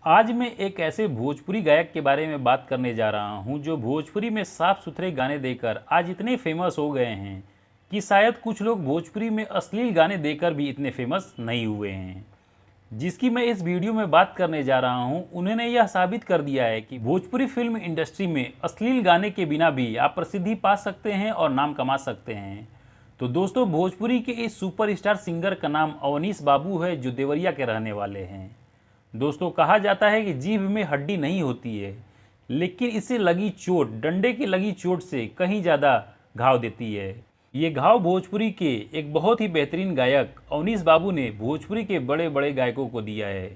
आज मैं एक ऐसे भोजपुरी गायक के बारे में बात करने जा रहा हूं जो भोजपुरी में साफ सुथरे गाने देकर आज इतने फेमस हो गए हैं कि शायद कुछ लोग भोजपुरी में अश्लील गाने देकर भी इतने फेमस नहीं हुए हैं। जिसकी मैं इस वीडियो में बात करने जा रहा हूं, उन्होंने यह साबित कर दिया है कि भोजपुरी फिल्म इंडस्ट्री में अश्लील गाने के बिना भी आप प्रसिद्धि पा सकते हैं और नाम कमा सकते हैं। तो दोस्तों, भोजपुरी के इस सुपरस्टार सिंगर का नाम अवनीश बाबू है, जो देवरिया के रहने वाले हैं। दोस्तों, कहा जाता है कि जीभ में हड्डी नहीं होती है, लेकिन इसे लगी चोट डंडे की लगी चोट से कहीं ज़्यादा घाव देती है। ये घाव भोजपुरी के एक बहुत ही बेहतरीन गायक अवनीश बाबू ने भोजपुरी के बड़े बड़े गायकों को दिया है,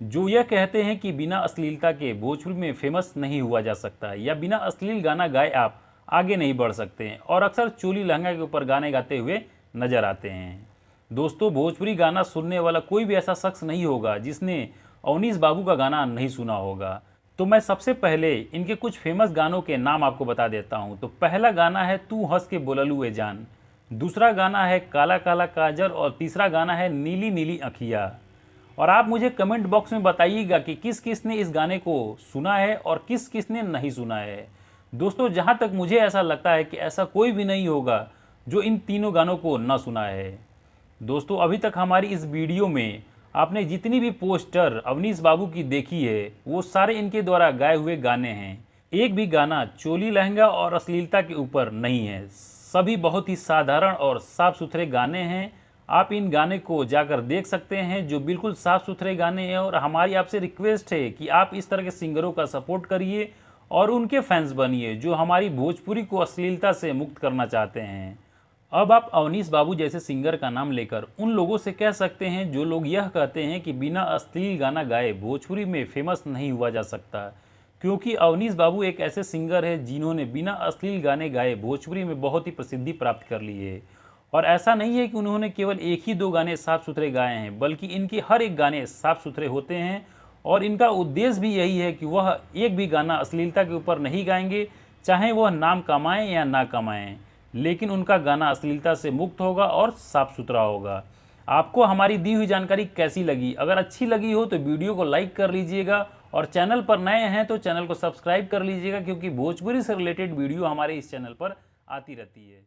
जो यह कहते हैं कि बिना अश्लीलता के भोजपुरी में फेमस नहीं हुआ जा सकता, या बिना अश्लील गाना गाए आप आगे नहीं बढ़ सकते हैं, और अक्सर चोली लहंगा के ऊपर गाने गाते हुए नजर आते हैं। दोस्तों, भोजपुरी गाना सुनने वाला कोई भी ऐसा शख्स नहीं होगा जिसने अवनीश बाबू का गाना नहीं सुना होगा। तो मैं सबसे पहले इनके कुछ फेमस गानों के नाम आपको बता देता हूं। तो पहला गाना है तू हंस के बोललू ए जान, दूसरा गाना है काला काला काजर, और तीसरा गाना है नीली नीली अखिया। और आप मुझे कमेंट बॉक्स में बताइएगा कि किस किस ने इस गाने को सुना है और किस किस ने नहीं सुना है। दोस्तों, जहाँ तक मुझे ऐसा लगता है कि ऐसा कोई भी नहीं होगा जो इन तीनों गानों को न सुना है। दोस्तों, अभी तक हमारी इस वीडियो में आपने जितनी भी पोस्टर अवनीश बाबू की देखी है, वो सारे इनके द्वारा गाए हुए गाने हैं। एक भी गाना चोली लहंगा और अश्लीलता के ऊपर नहीं है। सभी बहुत ही साधारण और साफ़ सुथरे गाने हैं। आप इन गाने को जाकर देख सकते हैं, जो बिल्कुल साफ़ सुथरे गाने हैं। और हमारी आपसे रिक्वेस्ट है कि आप इस तरह के सिंगरों का सपोर्ट करिए और उनके फैंस बनिए, जो हमारी भोजपुरी को अश्लीलता से मुक्त करना चाहते हैं। अब आप अवनीश बाबू जैसे सिंगर का नाम लेकर उन लोगों से कह सकते हैं जो लोग यह कहते हैं कि बिना अश्लील गाना गाए भोजपुरी में फेमस नहीं हुआ जा सकता, क्योंकि अवनीश बाबू एक ऐसे सिंगर है जिन्होंने बिना अश्लील गाने गाए भोजपुरी में बहुत ही प्रसिद्धि प्राप्त कर ली है। और ऐसा नहीं है कि उन्होंने केवल एक ही दो गाने साफ सुथरे गाए हैं, बल्कि इनके हर एक गाने साफ सुथरे होते हैं। और इनका उद्देश्य भी यही है कि वह एक भी गाना अश्लीलता के ऊपर नहीं गाएंगे, चाहे वह नाम कमाएं या ना कमाएं, लेकिन उनका गाना अश्लीलता से मुक्त होगा और साफ सुथरा होगा। आपको हमारी दी हुई जानकारी कैसी लगी? अगर अच्छी लगी हो तो वीडियो को लाइक कर लीजिएगा, और चैनल पर नए हैं तो चैनल को सब्सक्राइब कर लीजिएगा, क्योंकि भोजपुरी से रिलेटेड वीडियो हमारे इस चैनल पर आती रहती है।